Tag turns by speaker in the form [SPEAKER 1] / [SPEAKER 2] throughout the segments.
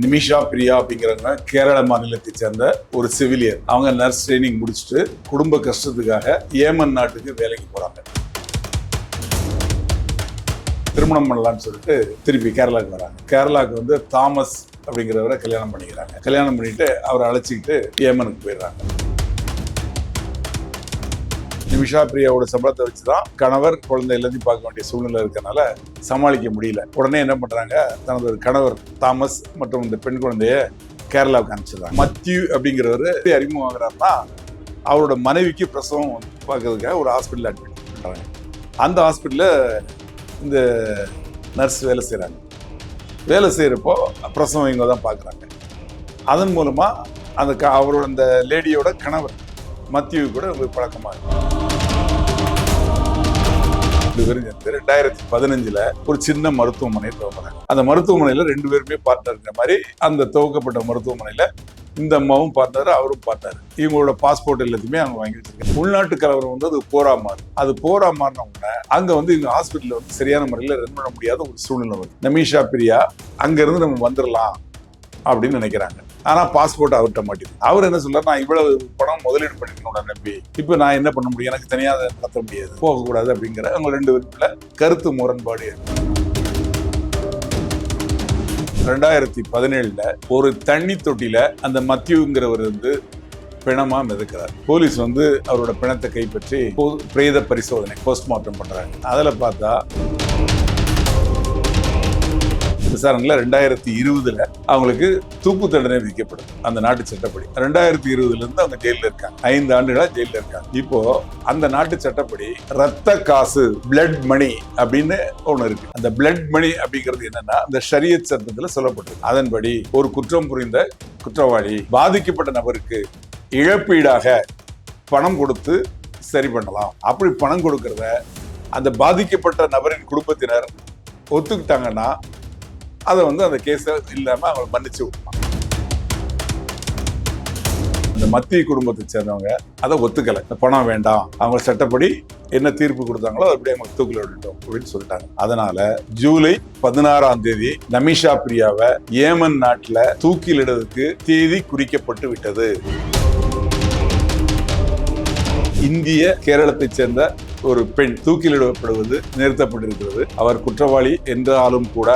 [SPEAKER 1] நிமிஷா பிரியா அப்படிங்கிறவங்க கேரள மாநிலத்தை சேர்ந்த ஒரு சிவிலியர். அவங்க நர்ஸ் ட்ரைனிங் முடிச்சுட்டு குடும்ப கஷ்டத்துக்காக ஏமன் நாட்டுக்கு வேலைக்கு போறாங்க. திருமணம் பண்ணலாம்னு சொல்லிட்டு திருப்பி கேரளாவுக்கு வராங்க. கேரளாவுக்கு வந்து தாமஸ் அப்படிங்கிறவரை கல்யாணம் பண்ணிக்கிறாங்க. கல்யாணம் பண்ணிட்டு அவரை அழைச்சிக்கிட்டு ஏமனுக்கு போயிடுறாங்க. நிமிஷா பிரியாவோட சம்பளத்தை வச்சுதான் கணவர் குழந்தை எல்லாத்தையும் பார்க்க வேண்டிய சூழ்நிலை இருக்கனால சமாளிக்க முடியல. உடனே என்ன பண்றாங்க, தனது கணவர் தாமஸ் மற்றும் இந்த பெண் குழந்தைய கேரளாவுக்கு அனுப்பிச்சிடுறாங்க. மத்தியூ அப்படிங்கிறவரு அறிமுகமாகறாருன்னா அவரோட மனைவிக்கு பிரசவம் பார்க்கறதுக்காக ஒரு ஹாஸ்பிட்டல் அட்மிட் பண்றாங்க. அந்த ஹாஸ்பிட்டல்ல இந்த நர்ஸ் வேலை செய்யறாங்க. வேலை செய்யறப்போ பிரசவம் இவங்க தான் பார்க்குறாங்க. அதன் மூலமா அவரோட அந்த லேடியோட கணவர் மத்தியூ கூட உங்களுக்கு பழக்கமா இருக்கும். 2015 ஒரு சின்ன மருத்துவமனை துவங்குறாங்க. அந்த மருத்துவமனையில 2 பேருமே பார்ட்னர் மாதிரி அந்த துவக்கப்பட்ட மருத்துவமனையில இந்த அம்மாவும் பார்ட்னர், அவரும் பார்ட்னர். இவங்களோட பாஸ்போர்ட் எல்லாத்தையுமே அவங்க வாங்கி வச்சிருக்காங்க. உள்நாட்டு கலவரம் வந்து அது போரா மாறின உடனே அங்க வந்து இவங்க ஹாஸ்பிட்டல்ல வந்து சரியான முறையில் ரன் பண்ண முடியாத ஒரு சூழ்நிலை வருது. நிமிஷா பிரியா அங்க இருந்து நம்ம வந்துடலாம் அப்படின்னு நினைக்கிறாங்க. ஆனா பாஸ்போர்ட் அவர்கிட்ட மாட்டேது. அவர் என்ன சொல்றாரு, நான் இவ்வளவு பணம் முதலீடு பண்ணிக்கணும் நம்பி இப்ப நான் என்ன பண்ண முடியும், எனக்கு தனியாக நடத்த முடியாது, போகக்கூடாது அப்படிங்கிற அவங்க 2 பேருக்குள்ள கருத்து முரண்பாடு. 2017 ஒரு தண்ணி தொட்டியில அந்த மத்தியூங்கிறவர் வந்து பிணமா மிதக்கிறார். போலீஸ் வந்து அவரோட பிணத்தை கைப்பற்றி பிரேத பரிசோதனை போஸ்ட்மார்ட்டம் பண்றாங்க. அதுல பார்த்தா விசாரணையில 2020 அவங்களுக்கு தூக்கு தண்டனை விதிக்கப்படுது அந்த நாட்டு சட்டப்படி. 2020 இருந்து அவங்க ஜெயில இருக்காங்க. 5 ஆண்டுகளா ஜெயில இருக்காங்க. இப்போ அந்த நாட்டு சட்டப்படி ரத்த காசு, பிளட் மணி அப்படின்னு ஒண்ணு இருக்கு. அந்த பிளட் மணி அப்படிங்கிறது என்னன்னா அந்த ஷரியத் சட்டத்துல சொல்லப்பட்டது. அதன்படி ஒரு குற்றம் புரிந்த குற்றவாளி பாதிக்கப்பட்ட நபருக்கு இழப்பீடாக பணம் கொடுத்து சரி பண்ணலாம். அப்படி பணம் கொடுக்கறத அந்த பாதிக்கப்பட்ட நபரின் குடும்பத்தினர் ஒத்துக்கிட்டாங்கன்னா அதை வந்து அந்த கேஸ இல்லாம அவங்க மன்னிச்சு விடலாம். அந்த மத்திய குடும்பத்தை சேர்ந்தவங்க அதை ஒத்துக்கல. பணம் வேண்டாம், அவங்க சட்டப்படி என்ன தீர்ப்பு கொடுத்தாங்களோ அப்படியே அவங்க தூக்கில விட்டுட்டோம் அப்படின்னு சொல்லிட்டாங்க. அதனால ஜூலை 16 நிமிஷா பிரியாவை ஏமன் நாட்டுல தூக்கிலிடுறதுக்கு தேதி குறிக்கப்பட்டு விட்டது. இந்திய கேரளத்தை சேர்ந்த ஒரு பெண் தூக்கிலிடப்படுவது நிறுத்தப்பட்டிருக்கிறது. அவர் குற்றவாளி என்றாலும் கூட.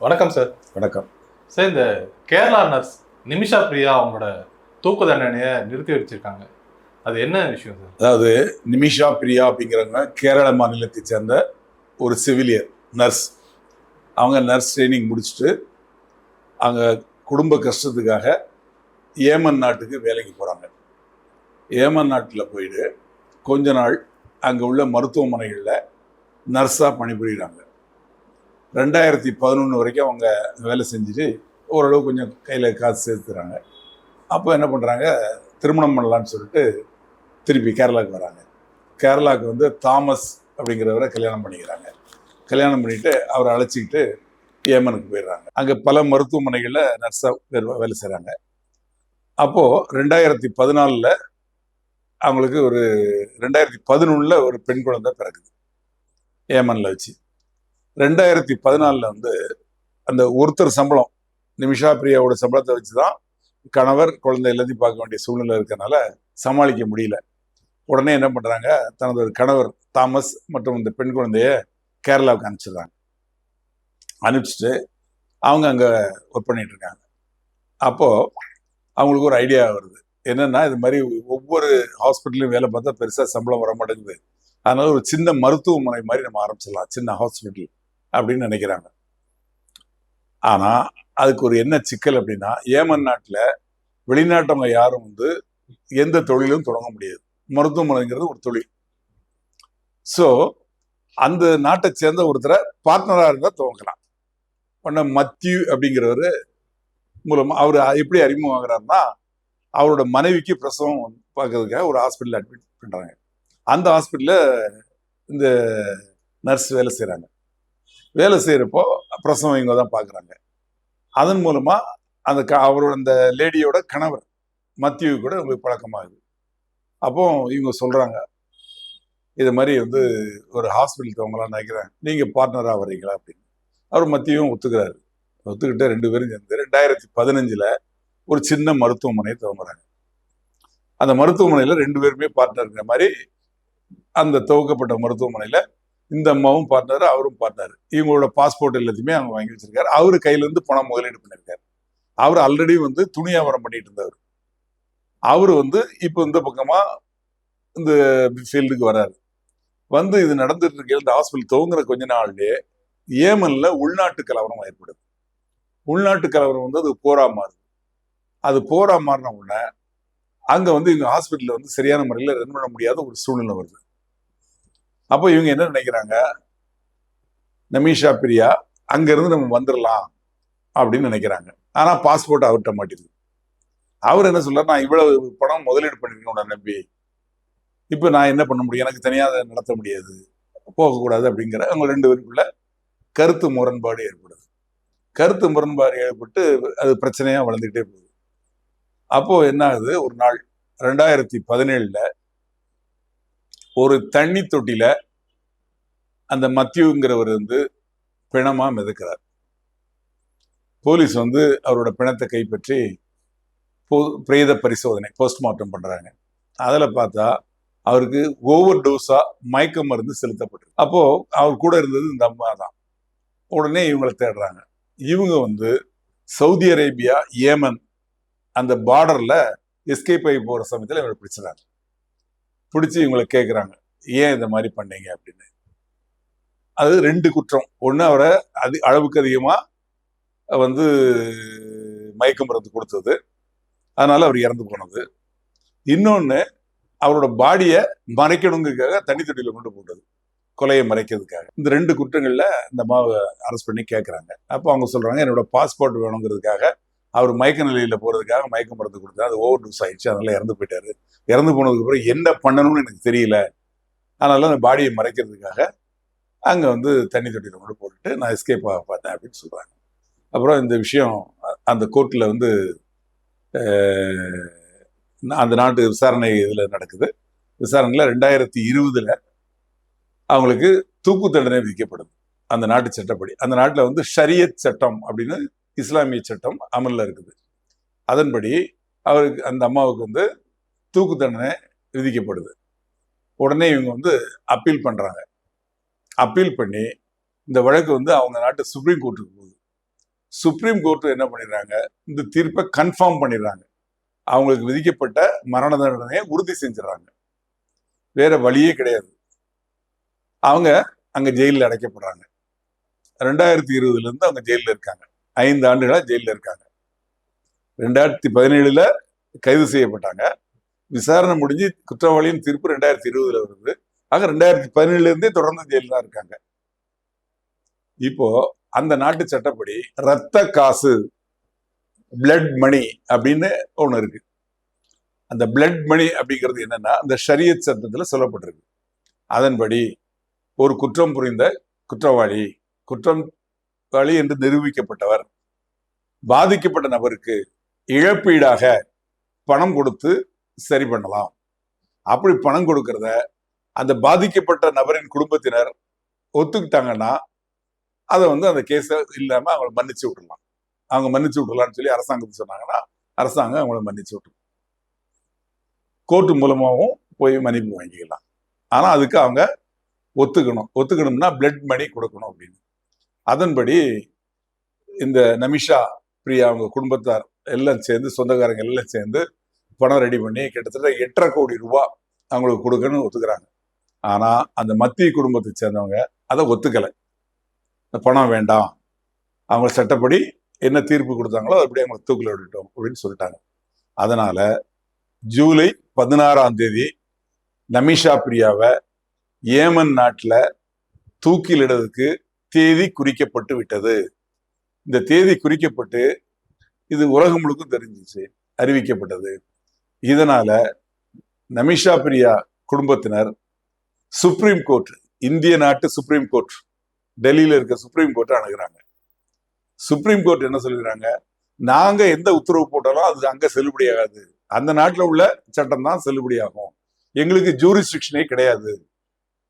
[SPEAKER 2] வணக்கம் சார்.
[SPEAKER 1] வணக்கம்
[SPEAKER 2] சார். இந்த கேரளா நர்ஸ் நிமிஷா பிரியா அவங்களோட தூக்கு தண்டனையை நிறுத்தி வச்சிருக்காங்க, அது என்ன விஷயம் சார்?
[SPEAKER 1] அதாவது நிமிஷா பிரியா அப்படிங்கிறவங்க கேரள மாநிலத்தை சேர்ந்த ஒரு சிவிலியர் நர்ஸ். அவங்க நர்ஸ் ட்ரைனிங் முடிச்சுட்டு அங்க குடும்ப கஷ்டத்துக்காக ஏமன் நாட்டுக்கு வேலைக்கு போறாங்க. ஏமன் நாட்டில் போயிட்டு கொஞ்ச நாள் அங்கே உள்ள மருத்துவமனைகளில் நர்ஸாக பணிபுரிகிறாங்க. 2011 வரைக்கும் அவங்க வேலை செஞ்சுட்டு ஓரளவு கொஞ்சம் கையில் காசு சேர்த்துறாங்க. அப்போ என்ன பண்ணுறாங்க, திருமணம் பண்ணலான்னு சொல்லிட்டு திருப்பி கேரளாவுக்கு வராங்க. கேரளாவுக்கு வந்து தாமஸ் அப்படிங்கிறவரை கல்யாணம் பண்ணிக்கிறாங்க. கல்யாணம் பண்ணிட்டு அவரை அழைச்சிக்கிட்டு ஏமனுக்கு போயிடுறாங்க. அங்கே பல மருத்துவமனைகளில் நர்ஸாக வேலை செய்கிறாங்க. அப்போது 2014 அவங்களுக்கு 2011 ஒரு பெண் குழந்தை பிறகுது ஏமனில் வச்சு. 2014 வந்து அந்த ஒருத்தர் சம்பளம், நிமிஷா பிரியாவோட சம்பளத்தை வச்சுதான் கணவர் குழந்தை எல்லாத்தையும் பார்க்க வேண்டிய சூழ்நிலை இருக்கனால சமாளிக்க முடியல. உடனே என்ன பண்றாங்க, தனது கணவர் தாமஸ் மற்றும் இந்த பெண் குழந்தைய கேரளாவுக்கு அனுப்பிச்சிடுறாங்க. அனுப்பிச்சிட்டு அவங்க அங்க ஒர்க் பண்ணிட்டு இருக்காங்க. அப்போ அவங்களுக்கு ஒரு ஐடியா வருது. என்னன்னா, இது மாதிரி ஒவ்வொரு ஹாஸ்பிட்டலையும் வேலை பார்த்தா பெருசா சம்பளம் வர மாட்டேங்குது, அதனால ஒரு சின்ன மருத்துவமனை மாதிரி நம்ம ஆரம்பிச்சிடலாம், சின்ன ஹாஸ்பிட்டல் அப்படின்னு நினைக்கிறாங்க. ஆனா அதுக்கு ஒரு என்ன சிக்கல் அப்படின்னா, ஏமன் நாட்டுல வெளிநாட்டவங்க யாரும் வந்து எந்த தொழிலும் தொடங்க முடியாது. மருத்துவமனைங்கிறது ஒரு தொழில். ஸோ அந்த நாட்டை சேர்ந்த ஒருத்தரை பார்ட்னரா இருந்தா துவங்கலாம். உடனே மத்தியூ அப்படிங்கிறவரு மூலமா அவர் எப்படி அறிமுகமாகறாருன்னா, அவரோட மனைவிக்கு பிரசவம் பார்க்கறதுக்காக ஒரு ஹாஸ்பிட்டல் அட்மிட் பண்றாங்க. அந்த ஹாஸ்பிட்டல்ல இந்த நர்ஸ் வேலை செய்யறாங்க. வேலை செய்யறப்போ பிரசவம் இவங்க தான் பார்க்குறாங்க. அதன் மூலமா அவரோட அந்த லேடியோட கணவர் மத்தியூ கூட உங்களுக்கு பழக்கமாகுது. அப்போ இவங்க சொல்றாங்க, இது மாதிரி வந்து ஒரு ஹாஸ்பிட்டல் தவங்களான்னு நினைக்கிறேன், நீங்க பார்ட்னரா வர்றீங்களா அப்படின்னு. அவர் மத்தியும் ஒத்துக்கிறாரு. ஒத்துக்கிட்டு 2 பேரும் சேர்ந்து 2015 ஒரு சின்ன மருத்துவமனையை துவங்குறாங்க. அந்த மருத்துவமனையில 2 பேருமே பார்ட்னருங்கிற மாதிரி அந்த துவக்கப்பட்ட மருத்துவமனையில இந்த அம்மாவும் பார்ட்னர், அவரும் பார்ட்னர். இவங்களோட பாஸ்போர்ட் எல்லாத்தையுமே அவங்க வாங்கி வச்சிருக்காரு. அவரு கையில இருந்து பணம் முதலீடு பண்ணிருக்காரு. அவர் ஆல்ரெடி வந்து துணி வியாபாரம் பண்ணிட்டு இருந்தவர். அவரு வந்து இப்ப இந்த பக்கமா இந்த ஃபீல்டுக்கு வராரு. வந்து இது நடந்துட்டு இருக்க இந்த ஹாஸ்பிட்டல் துவங்குற கொஞ்ச நாள்லயே ஏமன்ல உள்நாட்டு கலவரம் ஏற்படுது. உள்நாட்டு கலவரம் வந்து அது போரா மாறுது. அது போரா மாறின உடனே அங்க வந்து இவங்க ஹாஸ்பிட்டல்ல வந்து சரியான முறையில் ரன் பண்ண முடியாத ஒரு சூழ்நிலை வருது. அப்போ இவங்க என்ன நினைக்கிறாங்க, நமீஷா பிரியா அங்க இருந்து நம்ம வந்துடலாம் அப்படின்னு நினைக்கிறாங்க. ஆனா பாஸ்போர்ட் அவர்கிட்ட மாட்டிருக்கு. அவர் என்ன சொல்றாரு, நான் இவ்வளவு பணம் முதலீடு பண்ணிருக்கேன் நம்பி, இப்ப நான் என்ன பண்ண முடியும், எனக்கு தனியா அதை நடத்த முடியாது, போகக்கூடாது அப்படிங்கிற அவங்க 2 பேருக்குள்ள கருத்து முரண்பாடு ஏற்படுது. கருத்து முரண்பாடு ஏற்பட்டு அது பிரச்சனையா வளர்ந்துகிட்டே போகுது. அப்போ என்ன ஆகுது, ஒரு நாள் 2017 ஒரு தண்ணி தொட்டில அந்த மத்தியுங்கிறவர் வந்து பிணமா மிதக்கிறார். போலீஸ் வந்து அவரோட பிணத்தை கைப்பற்றி பிரேத பரிசோதனை போஸ்ட்மார்ட்டம் பண்றாங்க. அதுல பார்த்தா அவருக்கு ஓவர் டோஸா மயக்க மருந்து செலுத்தப்பட்டிருக்கு. அப்போ அவர் கூட இருந்தது இந்த அம்மா தான். உடனே இவங்களை தேடுறாங்க. இவங்க வந்து சவுதி அரேபியா, ஏமன் அந்த பார்டர்ல எஸ்கேப் ஆகி போற சமயத்துல இவங்களை பிடிச்சிடறாங்க. பிடிச்சி இவங்களை கேட்குறாங்க, ஏன் இந்த மாதிரி பண்ணீங்க அப்படின்னு. அது 2 குற்றம். ஒன்று, அவரை அளவுக்கு அதிகமா வந்து மயக்க மருந்து கொடுத்தது, அதனால அவர் இறந்து போனது. இன்னொன்னு, அவரோட பாடியை மறைக்கணுங்கிறதுக்காக தண்ணி தொட்டியில கொண்டு போட்டது, கொலையை மறைக்கிறதுக்காக. இந்த 2 குற்றங்கள்ல இந்த அம்மாவை அரெஸ்ட் பண்ணி கேட்கறாங்க. அப்போ அவங்க சொல்றாங்க, என்னோட பாஸ்போர்ட் வேணுங்கிறதுக்காக அவர் மயக்க நிலையில போறதுக்காக மயக்க மருந்து கொடுத்தா அது ஓவர் டோஸ் ஆயிடுச்சு, அதனால இறந்து போயிட்டாரு. இறந்து போனதுக்கு அப்புறம் என்ன பண்ணணும்னு எனக்கு தெரியல, அதனால அந்த பாடியை மறைக்கிறதுக்காக அங்க வந்து தண்ணி தொட்டியில கொண்டு போட்டுட்டு நான் எஸ்கேப் ஆக பார்த்தேன் அப்படின்னு சொல்றாங்க. அப்புறம் இந்த விஷயம் அந்த கோர்ட்ல வந்து அந்த நாட்டு விசாரணை இதுல நடக்குது. விசாரணையில 2020 அவங்களுக்கு தூக்கு தண்டனை விதிக்கப்படுது அந்த நாட்டு சட்டப்படி. அந்த நாட்டுல வந்து ஷரியத் சட்டம் அப்படின்னு இஸ்லாமிய சட்டம் அமல்ல இருக்குது. அதன்படி அவருக்கு, அந்த அம்மாவுக்கு வந்து தூக்கு தண்டனை விதிக்கப்படுது. உடனே இவங்க வந்து அப்பீல் பண்றாங்க. அப்பீல் பண்ணி இந்த வழக்கு வந்து அவங்க நாட்டு சுப்ரீம் கோர்ட்டுக்கு போகுது. சுப்ரீம் கோர்ட் என்ன பண்ணிடுறாங்க, இந்த தீர்ப்பை கன்ஃபார்ம் பண்ணிடுறாங்க. அவங்களுக்கு விதிக்கப்பட்ட மரண தண்டனையை உறுதி செஞ்சிடறாங்க. வேற வழியே கிடையாது. அவங்க அங்க ஜெயிலில் அடைக்கப்படுறாங்க. 2020 இருந்து அவங்க ஜெயிலில் இருக்காங்க. 5 ஆண்டுகளா ஜெயிலில் இருக்காங்க. 2017 கைது செய்யப்பட்டாங்க. விசாரணை முடிஞ்சு குற்றவாளியின் தீர்ப்பு 2020 வருது. ஆக 2017 இருந்தே தொடர்ந்து ஜெயிலில் தான் இருக்காங்க. இப்போ அந்த நாட்டு சட்டப்படி ரத்த காசு, பிளட் மணி அப்படின்னு ஒண்ணு இருக்கு. அந்த பிளட் மணி அப்படிங்கிறது என்னன்னா, அந்த ஷரியத் சட்டத்துல சொல்லப்பட்டிருக்கு. அதன்படி ஒரு குற்றம் புரிந்த குற்றவாளி என்று நிரூபிக்கப்பட்டவர் பாதிக்கப்பட்ட நபருக்கு இழப்பீடாக பணம் கொடுத்து சரி பண்ணலாம். அப்படி பணம் கொடுக்கறத அந்த பாதிக்கப்பட்ட நபரின் குடும்பத்தினர் ஒத்துக்கிட்டாங்கன்னா அதை வந்து அந்த கேஸ இல்லாம அவங்களை மன்னிச்சு விட்டுலாம். அவங்க மன்னிச்சு விட்டுலாம்னு சொல்லி அரசாங்கத்துக்கு சொன்னாங்கன்னா அரசாங்கம் அவங்கள மன்னிச்சு விட்டுரும். கோர்ட்டு மூலமாகவும் போய் மன்னிப்பு வாங்கிக்கலாம். ஆனா அதுக்கு அவங்க ஒத்துக்கணும்னா பிளட் மணி கொடுக்கணும் அப்படின்னு. அதன்படி இந்த நமீஷா பிரியா அவங்க குடும்பத்தார் எல்லாம் சேர்ந்து, சொந்தக்காரங்க எல்லாம் சேர்ந்து பணம் ரெடி பண்ணி கிட்டத்தட்ட 8.5 கோடி ரூபாய் அவங்களுக்கு கொடுக்கணும்னு ஒத்துக்கிறாங்க. ஆனா அந்த மத்திய குடும்பத்தை சேர்ந்தவங்க அதை ஒத்துக்கலை. இந்த பணம் வேண்டாம், அவங்க சட்டப்படி என்ன தீர்ப்பு கொடுத்தாங்களோ அப்படி அவங்க தூக்கில் விட்டுட்டோம் அப்படின்னு சொல்லிட்டாங்க. அதனால ஜூலை 16 நமீஷா பிரியாவை ஏமன் நாட்டுல தூக்கிலிடுறதுக்கு தேதி குறிக்கப்பட்டு விட்டது. இந்த தேதி குறிக்கப்பட்டு இது உலகம் முழுக்க தெரிஞ்சிச்சு, அறிவிக்கப்பட்டது. இதனால நமீஷா பிரியா குடும்பத்தினர் சுப்ரீம் கோர்ட், இந்திய நாட்டு சுப்ரீம் கோர்ட், டெல்லியில இருக்க சுப்ரீம் கோர்ட்டை அணுகிறாங்க. சுப்ரீம் கோர்ட் என்ன சொல்லுறாங்க, நாங்க எந்த உத்தரவு போட்டாலும் அது அங்க செல்லுபடியாகாது, அந்த நாட்டுல உள்ள சட்டம் தான் செல்லுபடியாகும், எங்களுக்கு ஜூரிஸ்டிக்ஷனே கிடையாது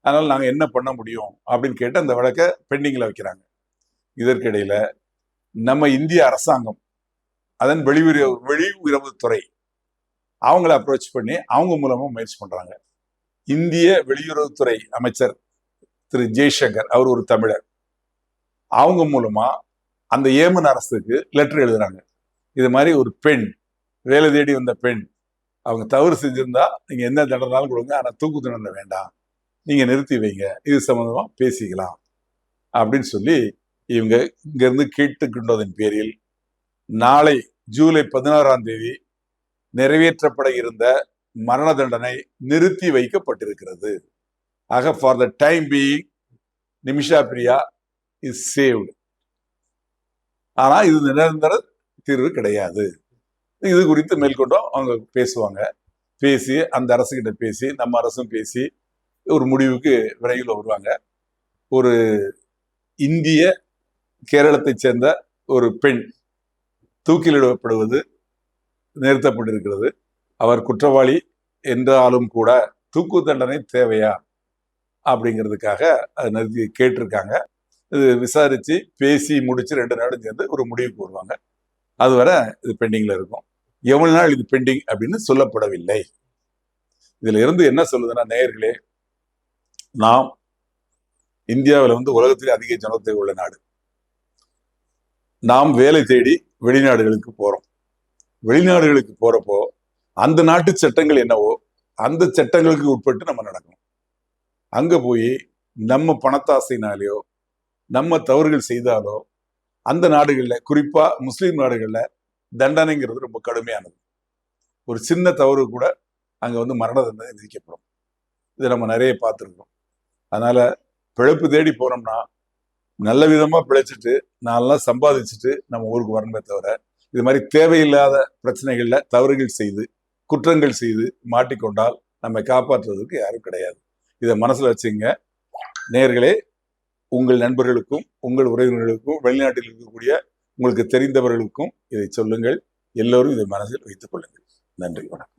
[SPEAKER 1] அதனால நாங்கள் என்ன பண்ண முடியும் அப்படின்னு கேட்டு அந்த வழக்கை பெண்டிங்கில் வைக்கிறாங்க. இதற்கிடையில நம்ம இந்திய அரசாங்கம் அதன் வெளியுறவுத்துறை அவங்கள அப்ரோச் பண்ணி அவங்க மூலமா முயற்சி பண்றாங்க. இந்திய வெளியுறவுத்துறை அமைச்சர் திரு ஜெய்சங்கர், அவர் ஒரு தமிழர், அவங்க மூலமா அந்த ஏமன் அரசுக்கு லெட்டர் எழுதுறாங்க. இது மாதிரி ஒரு பெண், வேலை தேடி வந்த பெண், அவங்க தவறு செஞ்சிருந்தா நீங்க என்ன தண்டனாலும் கொடுங்க, ஆனா தூக்கு தண்டனை வேண்டாம், நீங்க நிறுத்தி வைங்க, இது சம்பந்தமா பேசிக்கலாம் அப்படின்னு சொல்லி இவங்க இங்கிருந்து கேட்டுக்கொண்டதன் பேரில் நாளை ஜூலை 16ஆம் தேதி நிறைவேற்றப்பட இருந்த மரண தண்டனை நிறுத்தி வைக்கப்பட்டிருக்கிறது. ஆக for the time being Nimisha Priya is saved. ஆனா இது நிரந்தர தீர்வு கிடையாது. இது குறித்து மேற்கொண்டும் அவங்க பேசுவாங்க. பேசி அந்த அரசுகிட்ட பேசி நம்ம அரசும் பேசி ஒரு முடிவுக்கு விரைவில் வருவாங்க. ஒரு இந்திய கேரளத்தை சேர்ந்த ஒரு பெண் தூக்கிலிடப்படுவது நிறுத்தப்பட்டிருக்கிறது. அவர் குற்றவாளி என்றாலும் கூட தூக்கு தண்டனை தேவையா அப்படிங்கிறதுக்காக அதை நிறுத்தி கேட்டிருக்காங்க. இது விசாரிச்சு பேசி முடிச்சு 2 நாளும் சேர்ந்து ஒரு முடிவுக்கு வருவாங்க. அதுவரை இது பெண்டிங்ல இருக்கும். எவ்வளவு நாள் இது பெண்டிங் அப்படின்னு சொல்லப்படவில்லை. இதுல இருந்து என்ன சொல்லுதுன்னா, நேயர்களே, நாம் இந்தியாவில் உலகத்திலே அதிக ஜனத்தொகை உள்ள நாடு. நாம் வேலை தேடி வெளிநாடுகளுக்கு போறோம். வெளிநாடுகளுக்கு போறப்போ அந்த நாட்டு சட்டங்கள் என்னவோ அந்த சட்டங்களுக்கு உட்பட்டு நம்ம நடக்கணும். அங்க போய் நம்ம பணத்தாசைனாலேயோ நம்ம தவறுகள் செய்தாலோ அந்த நாடுகள்ல, குறிப்பா முஸ்லீம் நாடுகள்ல தண்டனைங்கிறது ரொம்ப கடுமையானது. ஒரு சின்ன தவறு கூட அங்க மரண தண்டனை விதிக்கப்படும். இதை நம்ம நிறைய பார்த்துருக்கோம். அதனால பிழைப்பு தேடி போனோம்னா நல்ல விதமா பிழைச்சிட்டு நல்லா சம்பாதிச்சுட்டு நம்ம ஊருக்கு வரணுமே தவிர இது மாதிரி தேவையில்லாத பிரச்சனைகள்ல தவறுகள் செய்து குற்றங்கள் செய்து மாட்டிக்கொண்டால் நம்மை காப்பாற்றுவதற்கு யாரும் கிடையாது. இதை மனசுல வச்சுங்க நேயர்களே. உங்கள் நண்பர்களுக்கும் உங்கள் உறவினர்களுக்கும் வெளிநாட்டில் இருக்கக்கூடிய உங்களுக்கு தெரிந்தவர்களுக்கும் இதை சொல்லுங்கள். எல்லோரும் இதை மனசில் வைத்துக் கொள்ளுங்கள். நன்றி, வணக்கம்.